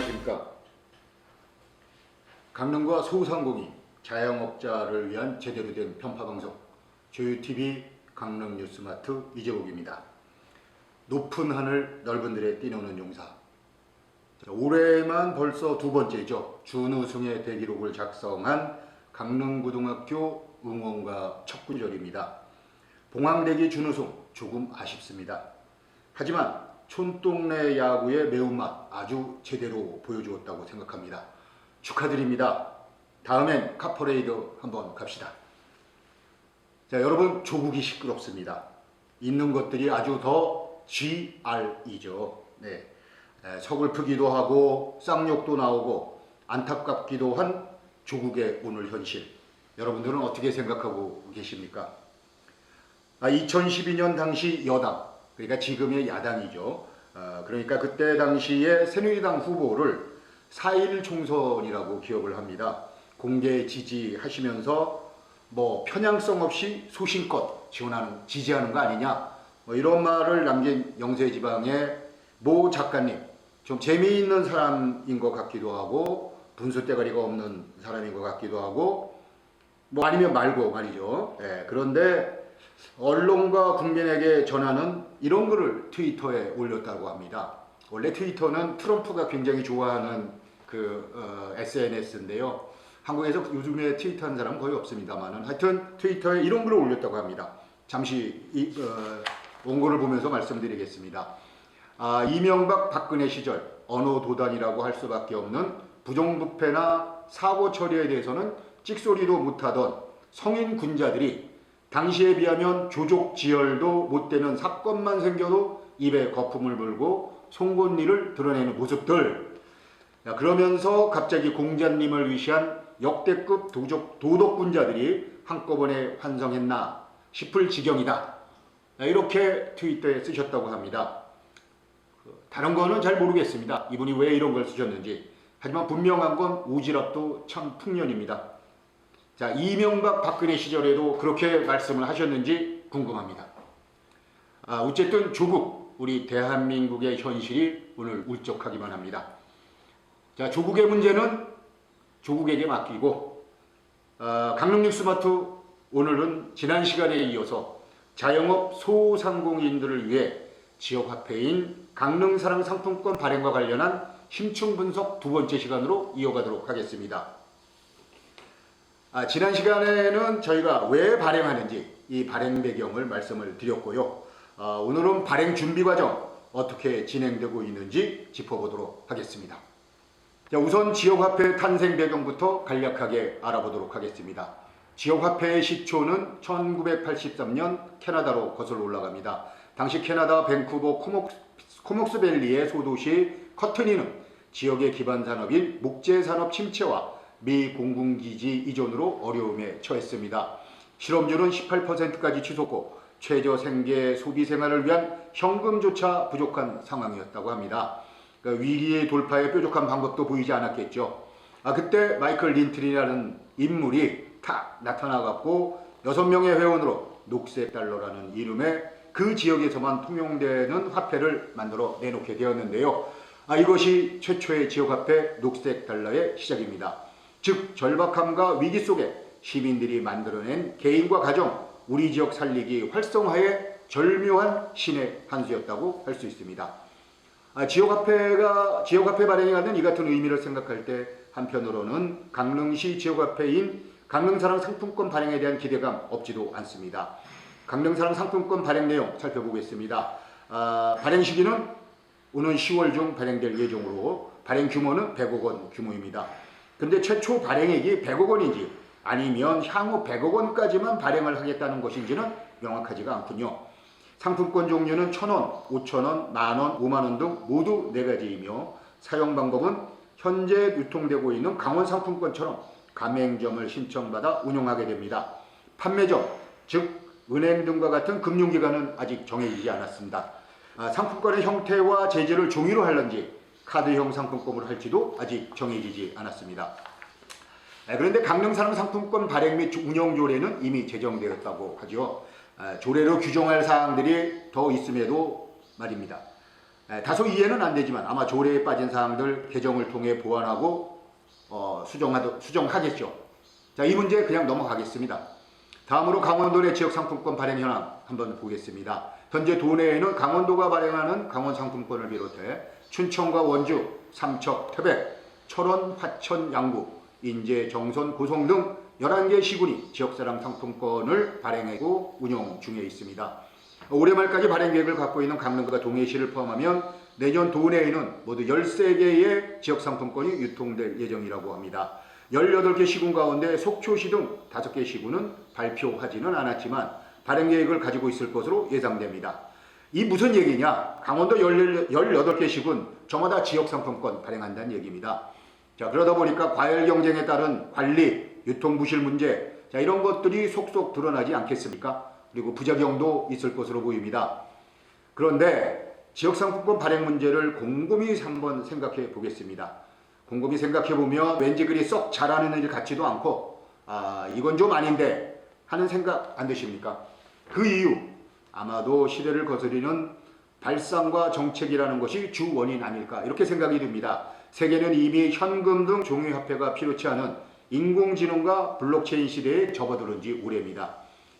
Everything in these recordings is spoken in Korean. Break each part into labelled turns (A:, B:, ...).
A: 안녕하십니까. 강릉과 소상공인, 자영업자를 위한 제대로 된 편파방송 조유TV 강릉 뉴스마트 이재욱입니다. 높은 하늘 넓은 들에 뛰노는 용사. 올해만 벌써 두 번째죠. 준우승의 대기록을 작성한 강릉고등학교 응원가 첫 구절입니다. 봉황대기 준우승 조금 아쉽습니다. 하지만 촌동네 야구의 매운맛 아주 제대로 보여주었다고 생각합니다. 축하드립니다. 다음엔 카퍼레이드 한번 갑시다. 자, 여러분, 조국이 시끄럽습니다. 있는 것들이 아주 더 GR이죠. 네. 서글프기도 하고 쌍욕도 나오고 안타깝기도 한 조국의 오늘 현실. 여러분들은 어떻게 생각하고 계십니까? 2012년 당시 여당, 그러니까 지금의 야당이죠. 그러니까 그때 당시에 새누리당 후보를 4.1 총선이라고 기억을 합니다. 공개 지지하시면서 뭐 편향성 없이 소신껏 지지하는 거 아니냐, 뭐 이런 말을 남긴 영세지방의 모 작가님, 좀 재미있는 사람인 것 같기도 하고 분수대가리가 없는 사람인 것 같기도 하고 뭐 아니면 말고 말이죠. 그런데 언론과 국민에게 전하는 이런 글을 트위터에 올렸다고 합니다. 원래 트위터는 트럼프가 굉장히 좋아하는 SNS인데요. 한국에서 요즘에 트위터하는 사람은 거의 없습니다만 하여튼 트위터에 이런 글을 올렸다고 합니다. 잠시 원고를 보면서 말씀드리겠습니다. 이명박 박근혜 시절 언어 도단이라고 할 수밖에 없는 부정부패나 사고 처리에 대해서는 찍소리도 못하던 성인 군자들이 당시에 비하면 조족지혈도 못되는 사건만 생겨도 입에 거품을 물고 송곳니를 드러내는 모습들. 그러면서 갑자기 공자님을 위시한 역대급 도덕군자들이 한꺼번에 환성했나 싶을 지경이다. 이렇게 트위터에 쓰셨다고 합니다. 다른 거는 잘 모르겠습니다. 이분이 왜 이런 걸 쓰셨는지. 하지만 분명한 건 오지랖도 참 풍년입니다. 자, 이명박 박근혜 시절에도 그렇게 말씀을 하셨는지 궁금합니다. 어쨌든 조국, 우리 대한민국의 현실이 오늘 울적하기만 합니다. 자, 조국의 문제는 조국에게 맡기고, 강릉뉴스마트 오늘은 지난 시간에 이어서 자영업 소상공인들을 위해 지역화폐인 강릉사랑 상품권 발행과 관련한 심층 분석 두 번째 시간으로 이어가도록 하겠습니다. 지난 시간에는 저희가 왜 발행하는지 이 발행 배경을 말씀을 드렸고요. 오늘은 발행 준비 과정 어떻게 진행되고 있는지 짚어보도록 하겠습니다. 자, 우선 지역화폐 탄생 배경부터 간략하게 알아보도록 하겠습니다. 지역화폐의 시초는 1983년 캐나다로 거슬러 올라갑니다. 당시 캐나다 밴쿠버 코목스밸리의 소도시 커트니는 지역의 기반 산업인 목재산업 침체와 미 공군기지 이전으로 어려움에 처했습니다. 실업률은 18%까지 치솟고 최저 생계 소비 생활을 위한 현금조차 부족한 상황이었다고 합니다. 그러니까 위기의 돌파에 뾰족한 방법도 보이지 않았겠죠. 그때 마이클 린틀이라는 인물이 탁 나타나갖고 6명의 회원으로 녹색 달러라는 이름의 그 지역에서만 통용되는 화폐를 만들어 내놓게 되었는데요. 이것이 최초의 지역화폐 녹색 달러의 시작입니다. 즉 절박함과 위기 속에 시민들이 만들어낸 개인과 가정, 우리 지역 살리기 활성화의 절묘한 신의 한 수였다고 할 수 있습니다. 지역화폐 발행에 갖는 이 같은 의미를 생각할 때 한편으로는 강릉시 지역화폐인 강릉사랑 상품권 발행에 대한 기대감 없지도 않습니다. 강릉사랑 상품권 발행 내용 살펴보겠습니다. 발행 시기는 오는 10월 중 발행될 예정으로 발행 규모는 100억 원 규모입니다. 근데 최초 발행액이 100억 원인지 아니면 향후 100억 원까지만 발행을 하겠다는 것인지는 명확하지가 않군요. 상품권 종류는 1,000원, 5,000원, 만원, 5만원 등 모두 4가지이며 사용 방법은 현재 유통되고 있는 강원 상품권처럼 가맹점을 신청받아 운영하게 됩니다. 판매점, 즉 은행 등과 같은 금융기관은 아직 정해지지 않았습니다. 상품권의 형태와 재질을 종이로 할런지 카드형 상품권으로 할지도 아직 정해지지 않았습니다. 그런데 강릉사랑 상품권 발행 및 운영 조례는 이미 제정되었다고 하죠. 조례로 규정할 사항들이 더 있음에도 말입니다. 다소 이해는 안 되지만 아마 조례에 빠진 사항들 개정을 통해 보완하고 수정하겠죠. 자, 이 문제 그냥 넘어가겠습니다. 다음으로 강원도 내 지역 상품권 발행 현황 한번 보겠습니다. 현재 도내에는 강원도가 발행하는 강원 상품권을 비롯해 춘천과 원주, 삼척, 태백, 철원, 화천, 양구, 인제, 정선, 고성 등 11개 시군이 지역사랑 상품권을 발행하고 운영 중에 있습니다. 올해 말까지 발행 계획을 갖고 있는 강릉과 동해시를 포함하면 내년 도내에는 모두 13개의 지역상품권이 유통될 예정이라고 합니다. 18개 시군 가운데 속초시 등 5개 시군은 발표하지는 않았지만 발행 계획을 가지고 있을 것으로 예상됩니다. 이 무슨 얘기냐? 강원도 18개 시군 저마다 지역상품권 발행한다는 얘기입니다. 자, 그러다 보니까 과열 경쟁에 따른 관리, 유통 부실 문제, 자, 이런 것들이 속속 드러나지 않겠습니까? 그리고 부작용도 있을 것으로 보입니다. 그런데 지역상품권 발행 문제를 곰곰이 한번 생각해 보겠습니다. 곰곰이 생각해 보면 왠지 그리 썩 잘하는 일 같지도 않고 이건 좀 아닌데 하는 생각 안 드십니까? 그 이유 아마도 시대를 거스르는 발상과 정책이라는 것이 주 원인 아닐까 이렇게 생각이 듭니다. 세계는 이미 현금 등 종이화폐가 필요치 않은 인공지능과 블록체인 시대에 접어들은 지 오래입니다.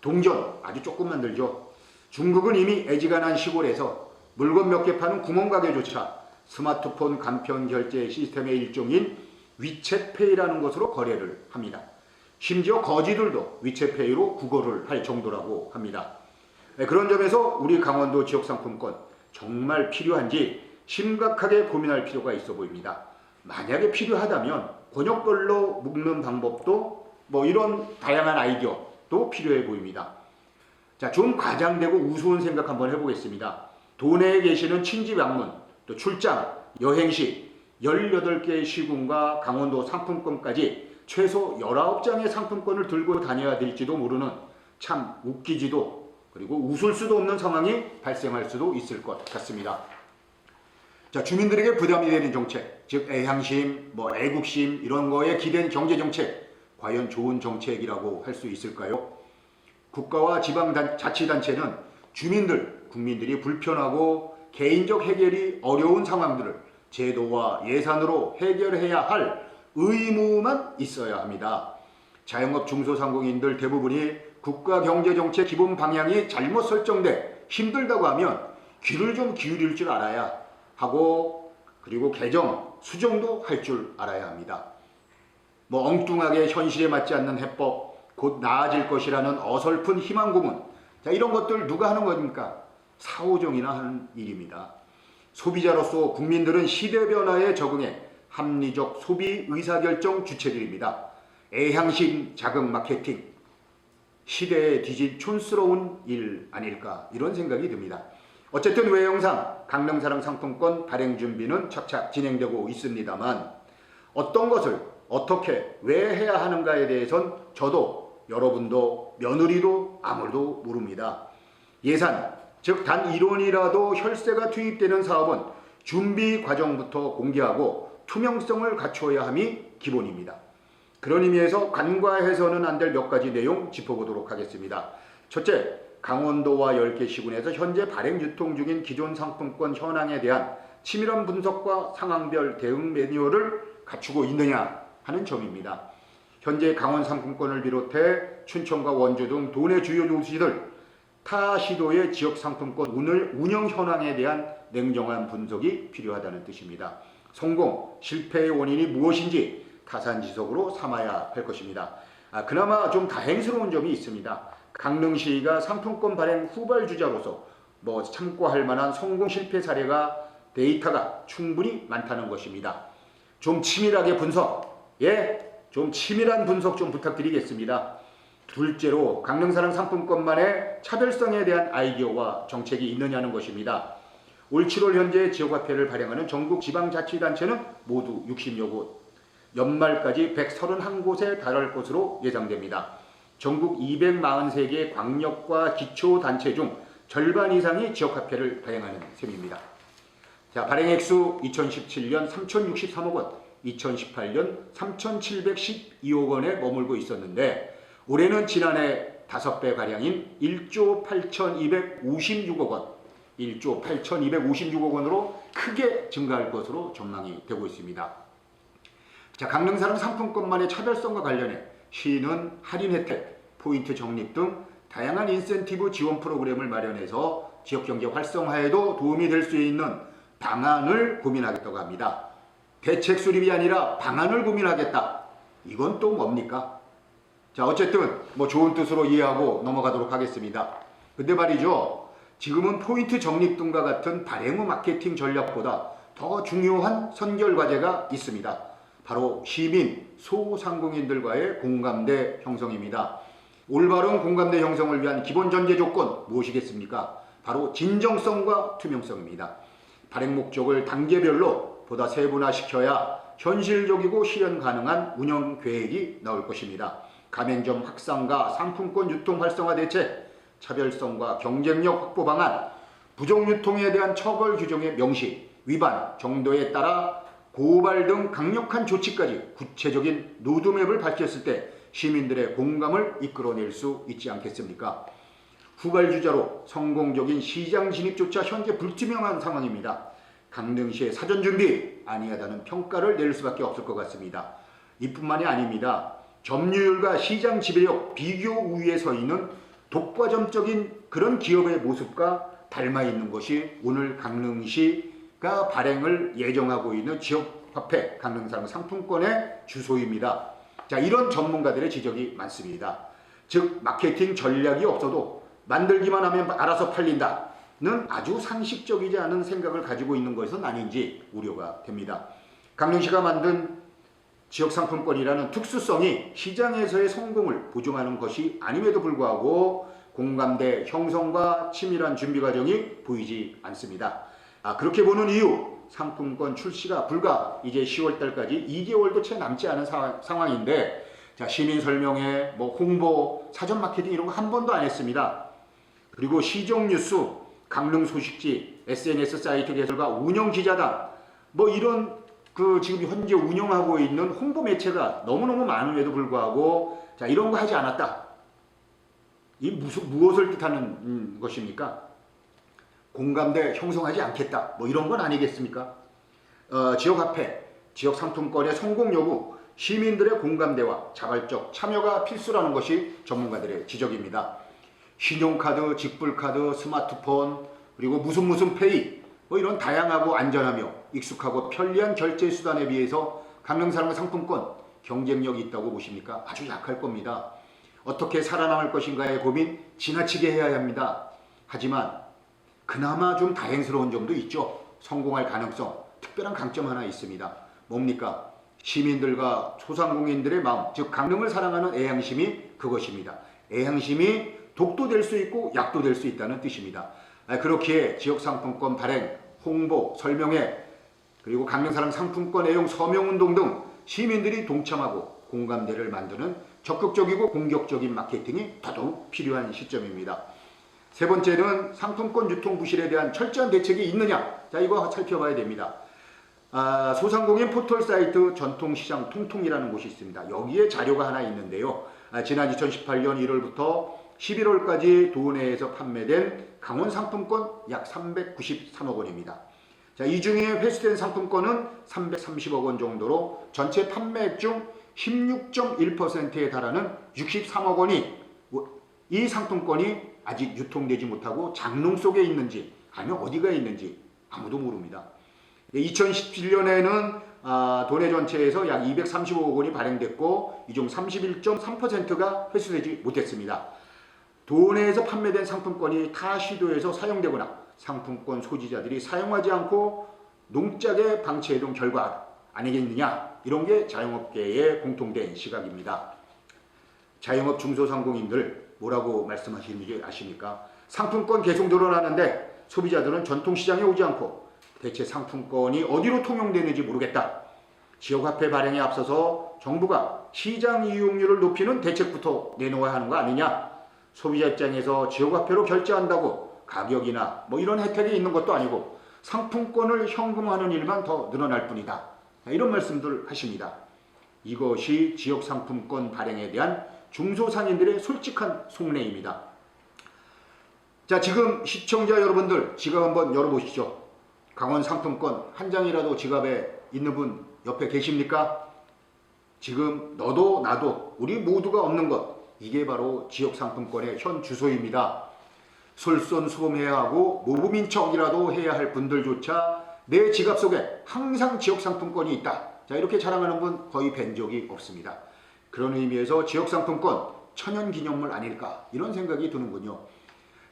A: 동전 아주 조금 만들죠. 중국은 이미 애지간한 시골에서 물건 몇 개 파는 구멍가게조차 스마트폰 간편 결제 시스템의 일종인 위챗페이라는 것으로 거래를 합니다. 심지어 거지들도 위챗페이로 국어를 할 정도라고 합니다. 그런 점에서 우리 강원도 지역상품권 정말 필요한지 심각하게 고민할 필요가 있어 보입니다. 만약에 필요하다면 권역별로 묶는 방법도 이런 다양한 아이디어도 필요해 보입니다. 자, 좀 과장되고 우스운 생각 한번 해보겠습니다. 도내에 계시는 친지 방문, 또 출장, 여행시 18개 시군과 강원도 상품권까지 최소 19장의 상품권을 들고 다녀야 될지도 모르는 참 웃기지도 그리고 웃을 수도 없는 상황이 발생할 수도 있을 것 같습니다. 자, 주민들에게 부담이 되는 정책, 즉 애향심, 애국심 이런 거에 기댄 경제정책, 과연 좋은 정책이라고 할 수 있을까요? 국가와 지방자치단체는 주민들, 국민들이 불편하고 개인적 해결이 어려운 상황들을 제도와 예산으로 해결해야 할 의무만 있어야 합니다. 자영업 중소상공인들 대부분이 국가경제정책 기본 방향이 잘못 설정돼 힘들다고 하면 귀를 좀 기울일 줄 알아야 하고 그리고 개정, 수정도 할 줄 알아야 합니다. 엉뚱하게 현실에 맞지 않는 해법, 곧 나아질 것이라는 어설픈 희망 고문, 자, 이런 것들 누가 하는 겁니까? 사오정이나 하는 일입니다. 소비자로서 국민들은 시대 변화에 적응해 합리적 소비 의사결정 주체들입니다. 애향심 자극 마케팅, 시대에 뒤진 촌스러운 일 아닐까 이런 생각이 듭니다. 어쨌든 외형상 강릉사랑 상품권 발행 준비는 착착 진행되고 있습니다만 어떤 것을 어떻게 왜 해야 하는가에 대해선 저도 여러분도 며느리도 아무도 모릅니다. 예산, 즉 단 1원이라도 혈세가 투입되는 사업은 준비 과정부터 공개하고 투명성을 갖추어야 함이 기본입니다. 그런 의미에서 간과해서는 안 될 몇 가지 내용 짚어보도록 하겠습니다. 첫째, 강원도와 10개 시군에서 현재 발행 유통 중인 기존 상품권 현황에 대한 치밀한 분석과 상황별 대응 매뉴얼을 갖추고 있느냐 하는 점입니다. 현재 강원 상품권을 비롯해 춘천과 원주 등 도내 주요 도시들 타 시도의 지역 상품권 운영 현황에 대한 냉정한 분석이 필요하다는 뜻입니다. 성공, 실패의 원인이 무엇인지 타산지석으로 삼아야 할 것입니다. 그나마 좀 다행스러운 점이 있습니다. 강릉시가 상품권 발행 후발주자로서 참고할 만한 성공 실패 사례가 데이터가 충분히 많다는 것입니다. 좀 치밀하게 분석, 좀 치밀한 분석 좀 부탁드리겠습니다. 둘째로 강릉사랑 상품권만의 차별성에 대한 아이디어와 정책이 있느냐는 것입니다. 올 7월 현재 지역화폐를 발행하는 전국 지방자치단체는 모두 60여 곳, 연말까지 131곳에 달할 것으로 예상됩니다. 전국 243개 광역과 기초단체 중 절반 이상이 지역화폐를 발행하는 셈입니다. 자, 발행액수 2017년 3,063억 원, 2018년 3,712억 원에 머물고 있었는데 올해는 지난해 5배 가량인 1조 8,256억 원, 1조 8,256억 원으로 크게 증가할 것으로 전망이 되고 있습니다. 자, 강릉사랑 상품권만의 차별성과 관련해 시는 할인 혜택, 포인트 적립 등 다양한 인센티브 지원 프로그램을 마련해서 지역경제 활성화에도 도움이 될 수 있는 방안을 고민하겠다고 합니다. 대책 수립이 아니라 방안을 고민하겠다. 이건 또 뭡니까? 자, 어쨌든 뭐 좋은 뜻으로 이해하고 넘어가도록 하겠습니다. 근데 말이죠, 지금은 포인트 적립 등과 같은 발행 후 마케팅 전략보다 더 중요한 선결 과제가 있습니다. 바로 시민, 소상공인들과의 공감대 형성입니다. 올바른 공감대 형성을 위한 기본 전제 조건 무엇이겠습니까? 바로 진정성과 투명성입니다. 발행 목적을 단계별로 보다 세분화시켜야 현실적이고 실현 가능한 운영 계획이 나올 것입니다. 가맹점 확산과 상품권 유통 활성화 대책, 차별성과 경쟁력 확보 방안, 부정 유통에 대한 처벌 규정의 명시, 위반 정도에 따라 고발 등 강력한 조치까지 구체적인 로드맵을 밝혔을 때 시민들의 공감을 이끌어낼 수 있지 않겠습니까? 후발주자로 성공적인 시장 진입조차 현재 불투명한 상황입니다. 강릉시의 사전 준비 아니하다는 평가를 내릴 수밖에 없을 것 같습니다. 이뿐만이 아닙니다. 점유율과 시장 지배력 비교 우위에 서 있는 독과점적인 그런 기업의 모습과 닮아 있는 것이 오늘 강릉시가 발행을 예정하고 있는 지역화폐 강릉사랑 상품권의 주소입니다. 자, 이런 전문가들의 지적이 많습니다. 즉 마케팅 전략이 없어도 만들기만 하면 알아서 팔린다는 아주 상식적이지 않은 생각을 가지고 있는 것은 아닌지 우려가 됩니다. 강릉시가 만든 지역상품권이라는 특수성이 시장에서의 성공을 보증하는 것이 아님에도 불구하고 공감대 형성과 치밀한 준비 과정이 보이지 않습니다. 그렇게 보는 이유, 상품권 출시가 불과 이제 10월달까지 2개월도 채 남지 않은 상황인데, 자, 시민 설명회, 홍보, 사전 마케팅 이런 거 한 번도 안 했습니다. 그리고 시정 뉴스, 강릉 소식지, SNS 사이트 개설과 운영 기자단, 이런 지금 현재 운영하고 있는 홍보 매체가 너무너무 많음에도 불구하고 자, 이런 거 하지 않았다. 이 무엇을 뜻하는 것입니까? 공감대 형성하지 않겠다. 이런 건 아니겠습니까? 지역화폐, 지역상품권의 성공 여부, 시민들의 공감대와 자발적 참여가 필수라는 것이 전문가들의 지적입니다. 신용카드, 직불카드, 스마트폰, 그리고 무슨 페이, 이런 다양하고 안전하며 익숙하고 편리한 결제 수단에 비해서 강릉사랑 상품권 경쟁력이 있다고 보십니까? 아주 약할 겁니다. 어떻게 살아남을 것인가의 고민 지나치게 해야 합니다. 하지만 그나마 좀 다행스러운 점도 있죠. 성공할 가능성, 특별한 강점 하나 있습니다. 뭡니까? 시민들과 소상공인들의 마음, 즉 강릉을 사랑하는 애향심이 그것입니다. 애향심이 독도 될 수 있고 약도 될 수 있다는 뜻입니다. 그렇기에 지역상품권 발행, 홍보, 설명회, 그리고 강릉사랑 상품권 애용 서명운동 등 시민들이 동참하고 공감대를 만드는 적극적이고 공격적인 마케팅이 더더욱 필요한 시점입니다. 세 번째는 상품권 유통 부실에 대한 철저한 대책이 있느냐? 자, 이거 살펴봐야 됩니다. 소상공인 포털 사이트 전통시장 통통이라는 곳이 있습니다. 여기에 자료가 하나 있는데요. 지난 2018년 1월부터 11월까지 도내에서 판매된 강원 상품권 약 393억 원입니다. 자, 이 중에 회수된 상품권은 330억 원 정도로 전체 판매액 중 16.1%에 달하는 63억 원이 이 상품권이 아직 유통되지 못하고 장롱 속에 있는지 아니면 어디가 있는지 아무도 모릅니다. 2017년에는 도내 전체에서 약 235억 원이 발행됐고 이 중 31.3%가 회수되지 못했습니다. 도내에서 판매된 상품권이 타 시도에서 사용되거나 상품권 소지자들이 사용하지 않고 농작에 방치해둔 결과 아니겠느냐, 이런 게 자영업계의 공통된 시각입니다. 자영업 중소상공인들 뭐라고 말씀하시는지 아십니까? 상품권 계속 늘어나는데 소비자들은 전통시장에 오지 않고 대체 상품권이 어디로 통용되는지 모르겠다. 지역화폐 발행에 앞서서 정부가 시장 이용률을 높이는 대책부터 내놓아야 하는 거 아니냐? 소비자 입장에서 지역화폐로 결제한다고 가격이나 이런 혜택이 있는 것도 아니고 상품권을 현금화하는 일만 더 늘어날 뿐이다. 이런 말씀들 하십니다. 이것이 지역상품권 발행에 대한 중소상인들의 솔직한 속내입니다. 자, 지금 시청자 여러분들 지갑 한번 열어보시죠. 강원 상품권 한 장이라도 지갑에 있는 분 옆에 계십니까? 지금 너도 나도 우리 모두가 없는 것, 이게 바로 지역상품권의 현 주소입니다. 솔선수범해야 하고 모범인척이라도 해야 할 분들조차 내 지갑 속에 항상 지역상품권이 있다. 자, 이렇게 자랑하는 분 거의 뵌 적이 없습니다. 그런 의미에서 지역상품권 천연기념물 아닐까 이런 생각이 드는군요.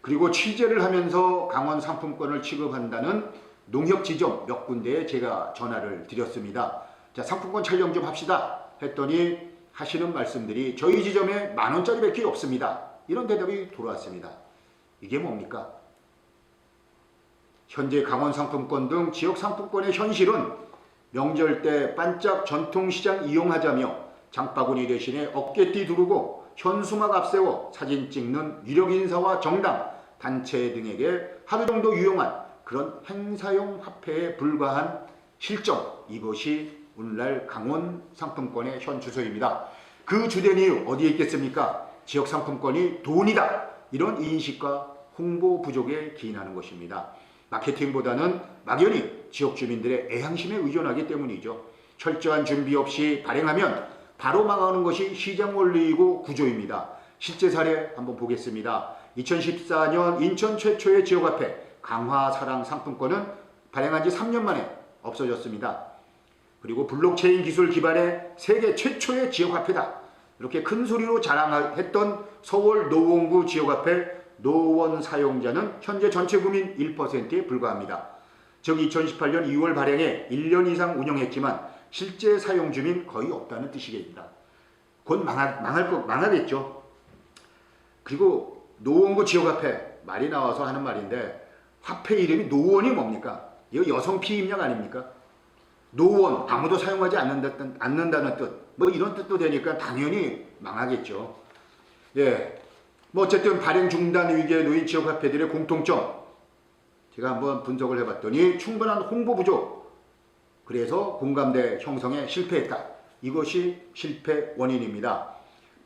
A: 그리고 취재를 하면서 강원 상품권을 취급한다는 농협지점 몇 군데에 제가 전화를 드렸습니다. 자, 상품권 촬영 좀 합시다 했더니 하시는 말씀들이 저희 지점에 10,000원짜리 밖에 없습니다. 이런 대답이 돌아왔습니다. 이게 뭡니까? 현재 강원 상품권 등 지역 상품권의 현실은 명절 때 반짝 전통시장 이용하자며 장바구니 대신에 어깨띠 두르고 현수막 앞세워 사진 찍는 유력 인사와 정당, 단체 등에게 하루 정도 유용한 그런 행사용 화폐에 불과한 실정, 이것이 오늘날 강원 상품권의 현 주소입니다. 그 주된 이유 어디에 있겠습니까? 지역 상품권이 돈이다. 이런 인식과 홍보 부족에 기인하는 것입니다. 마케팅보다는 막연히 지역 주민들의 애향심에 의존하기 때문이죠. 철저한 준비 없이 발행하면 바로 망하는 것이 시장 원리이고 구조입니다. 실제 사례 한번 보겠습니다. 2014년 인천 최초의 지역화폐 강화사랑 상품권은 발행한 지 3년 만에 없어졌습니다. 그리고 블록체인 기술 기반의 세계 최초의 지역화폐다. 이렇게 큰 소리로 자랑했던 서울 노원구 지역화폐 노원 사용자는 현재 전체 국민 1%에 불과합니다. 즉 2018년 2월 발행에 1년 이상 운영했지만 실제 사용 주민 거의 없다는 뜻이겠습니다. 곧 망하겠죠. 그리고 노원구 지역화폐 말이 나와서 하는 말인데 화폐 이름이 노원이 뭡니까? 이거 여성 피임약 아닙니까? 노원 아무도 사용하지 않는다는 뜻, 뭐 이런 뜻도 되니까 당연히 망하겠죠. 예, 뭐 어쨌든 발행 중단 위기에 놓인 지역화폐들의 공통점 제가 한번 분석을 해봤더니 충분한 홍보 부족, 그래서 공감대 형성에 실패했다. 이것이 실패 원인입니다.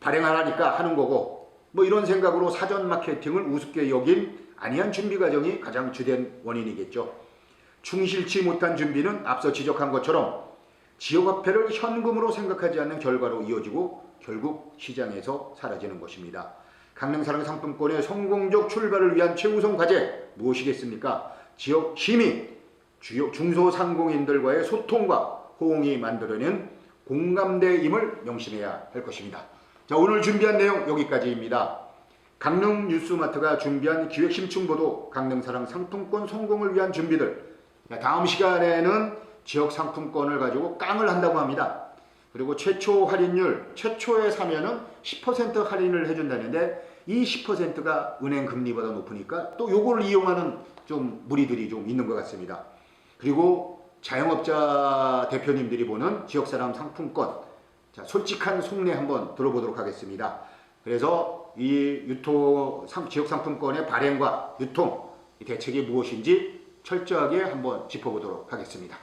A: 발행하라니까 하는 거고 뭐 이런 생각으로 사전 마케팅을 우습게 여긴 아니한 준비 과정이 가장 주된 원인이겠죠. 충실치 못한 준비는 앞서 지적한 것처럼 지역화폐를 현금으로 생각하지 않는 결과로 이어지고 결국 시장에서 사라지는 것입니다. 강릉사랑 상품권의 성공적 출발을 위한 최우선 과제 무엇이겠습니까? 지역 시민, 주요 중소상공인들과의 소통과 호응이 만들어낸 공감대임을 명심해야 할 것입니다. 자, 오늘 준비한 내용 여기까지입니다. 강릉 뉴스마트가 준비한 기획심층보도 강릉사랑 상품권 성공을 위한 준비들, 다음 시간에는 지역 상품권을 가지고 깡을 한다고 합니다. 그리고 최초 할인율, 최초에 사면은 10% 할인을 해준다는데 이 10%가 은행 금리보다 높으니까 또 요걸 이용하는 좀 무리들이 좀 있는 것 같습니다. 그리고 자영업자 대표님들이 보는 지역사람 상품권, 자, 솔직한 속내 한번 들어보도록 하겠습니다. 그래서 이 지역 상품권의 발행과 유통, 이 대책이 무엇인지 철저하게 한번 짚어보도록 하겠습니다.